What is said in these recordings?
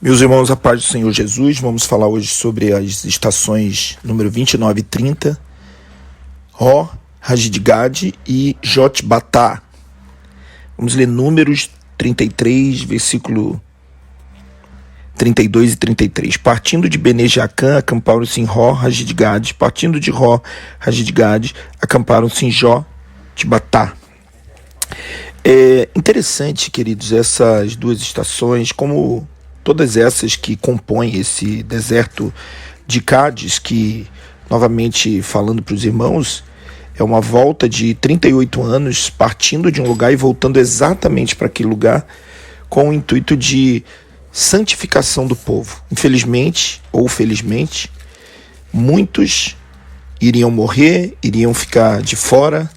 Meus irmãos, a paz do Senhor Jesus, vamos falar hoje sobre as estações número 29 e 30, Ró, Hagidgad e Jotbatá. Vamos ler Números 33, versículo 32 e 33. Partindo de Bene-Jaacã, acamparam-se em Ró, Hagidgad. Partindo de Ró, Hagidgad, acamparam-se em Jotbatá. É interessante, queridos, essas duas estações, como todas essas que compõem esse deserto de Cádiz, que, novamente falando para os irmãos, é uma volta de 38 anos, partindo de um lugar e voltando exatamente para aquele lugar, com o intuito de santificação do povo. Infelizmente, ou felizmente, muitos iriam morrer, iriam ficar de fora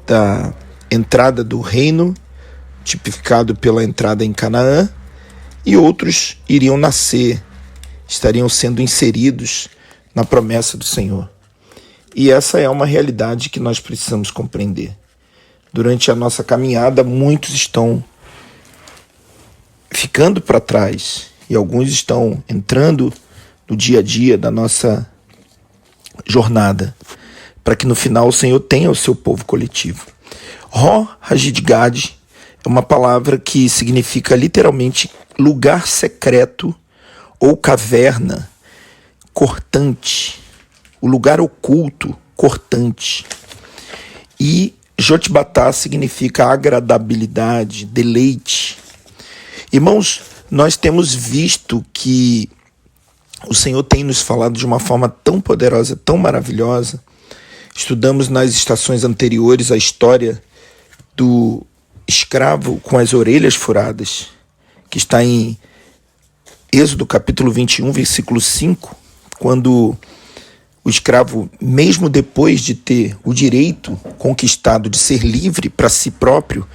da entrada do reino, tipificado pela entrada em Canaã, e outros iriam nascer, estariam sendo inseridos na promessa do Senhor. E essa é uma realidade que nós precisamos compreender. Durante a nossa caminhada, muitos estão ficando para trás e alguns estão entrando no dia a dia da nossa jornada, para que no final o Senhor tenha o seu povo coletivo. Ró Hagidgad é uma palavra que significa literalmente lugar secreto ou caverna cortante, o lugar oculto cortante. E Jotbatá significa agradabilidade, deleite. Irmãos, nós temos visto que o Senhor tem nos falado de uma forma tão poderosa, tão maravilhosa. Estudamos nas estações anteriores a história do escravo com as orelhas furadas, que está em Êxodo capítulo 21, versículo 5, quando o escravo, mesmo depois de ter o direito conquistado de ser livre para si próprio,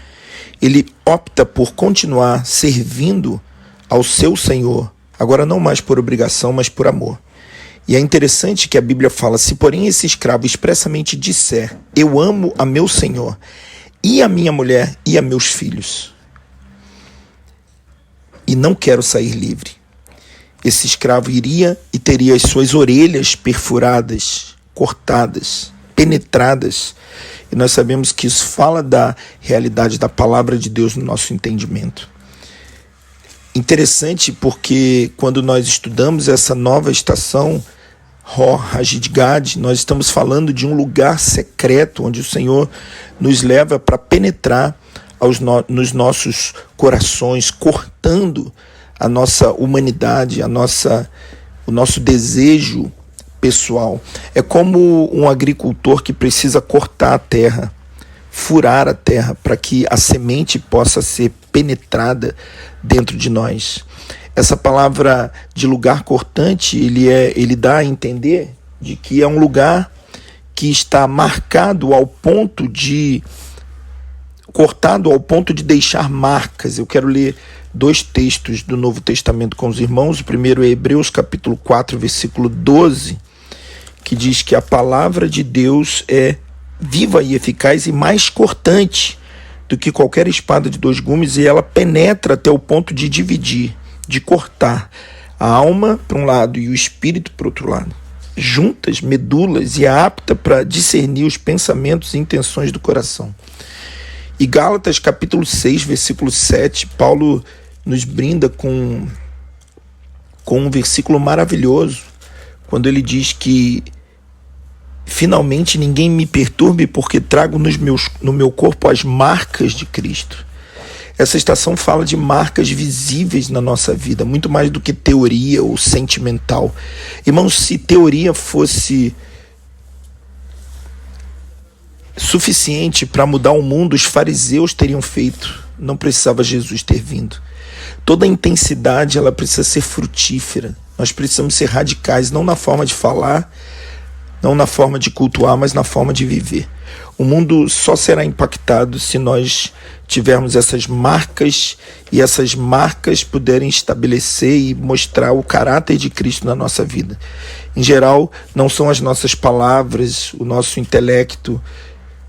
ele opta por continuar servindo ao seu Senhor, agora não mais por obrigação, mas por amor. E é interessante que a Bíblia fala: se porém esse escravo expressamente disser, eu amo a meu Senhor, e a minha mulher e a meus filhos, e não quero sair livre, esse escravo iria e teria as suas orelhas perfuradas, cortadas, penetradas. E nós sabemos que isso fala da realidade da palavra de Deus no nosso entendimento. Interessante porque quando nós estudamos essa nova estação, Ró Hagidgad, nós estamos falando de um lugar secreto onde o Senhor nos leva para penetrar nos nossos corações, cortando a nossa humanidade, o nosso desejo pessoal. É como um agricultor que precisa cortar a terra, furar a terra, para que a semente possa ser penetrada dentro de nós. Essa palavra de lugar cortante, ele dá a entender de que é um lugar que está marcado ao ponto de cortado ao ponto de deixar marcas. Eu quero ler dois textos do Novo Testamento com os irmãos. O primeiro é Hebreus capítulo 4, versículo 12, que diz que a palavra de Deus é viva e eficaz e mais cortante do que qualquer espada de dois gumes, e ela penetra até o ponto de dividir, de cortar a alma para um lado e o espírito para o outro lado, juntas, medulas, e é apta para discernir os pensamentos e intenções do coração. E Gálatas capítulo 6, versículo 7, Paulo nos brinda com um versículo maravilhoso, quando ele diz que finalmente ninguém me perturbe, porque trago no meu corpo as marcas de Cristo. Essa estação fala de marcas visíveis na nossa vida, muito mais do que teoria ou sentimental. Irmãos, se teoria fosse suficiente para mudar o mundo, os fariseus teriam feito, não precisava Jesus ter vindo. Toda a intensidade, ela precisa ser frutífera. Nós precisamos ser radicais, não na forma de falar, não na forma de cultuar, mas na forma de viver. O mundo só será impactado se nós tivermos essas marcas, e essas marcas puderem estabelecer e mostrar o caráter de Cristo na nossa vida. Em geral, não são as nossas palavras, o nosso intelecto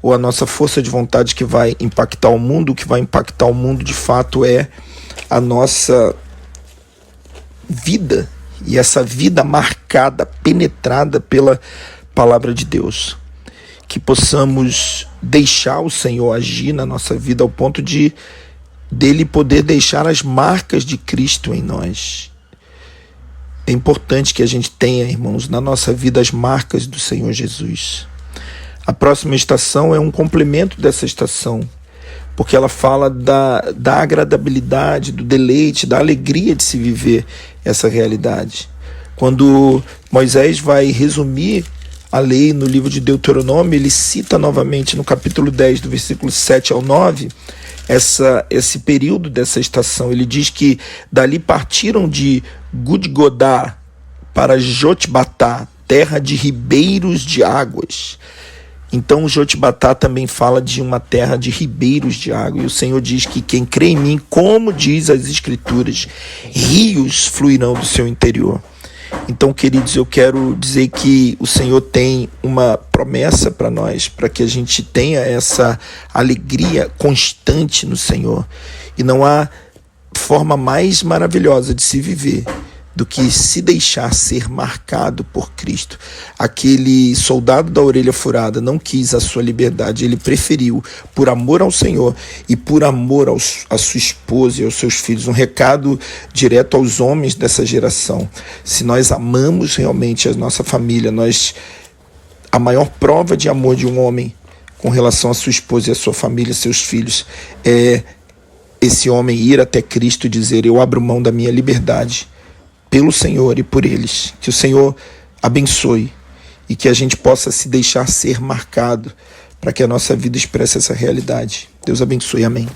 ou a nossa força de vontade que vai impactar o mundo. O que vai impactar o mundo de fato é a nossa vida, e essa vida marcada, penetrada pela palavra de Deus. Que possamos deixar o Senhor agir na nossa vida ao ponto dele poder deixar as marcas de Cristo em nós. É importante que a gente tenha, irmãos, na nossa vida as marcas do Senhor Jesus. A próxima estação é um complemento dessa estação, porque ela fala da agradabilidade, do deleite, da alegria de se viver essa realidade. Quando Moisés vai resumir a lei no livro de Deuteronômio, ele cita novamente no capítulo 10, do versículo 7 ao 9, esse período dessa estação. Ele diz que dali partiram de Gudgodá para Jotbatá, terra de ribeiros de águas. Então Jotbatá também fala de uma terra de ribeiros de água. E o Senhor diz que quem crê em mim, como diz as Escrituras, rios fluirão do seu interior. Então, queridos, eu quero dizer que o Senhor tem uma promessa para nós, para que a gente tenha essa alegria constante no Senhor. E não há forma mais maravilhosa de se viver do que se deixar ser marcado por Cristo. Aquele soldado da orelha furada não quis a sua liberdade, ele preferiu, por amor ao Senhor e por amor à sua esposa e aos seus filhos. Um recado direto aos homens dessa geração: se nós amamos realmente a nossa família, a maior prova de amor de um homem com relação à sua esposa e à sua família, seus filhos, é esse homem ir até Cristo e dizer: eu abro mão da minha liberdade pelo Senhor e por eles. Que o Senhor abençoe e que a gente possa se deixar ser marcado para que a nossa vida expresse essa realidade. Deus abençoe. Amém.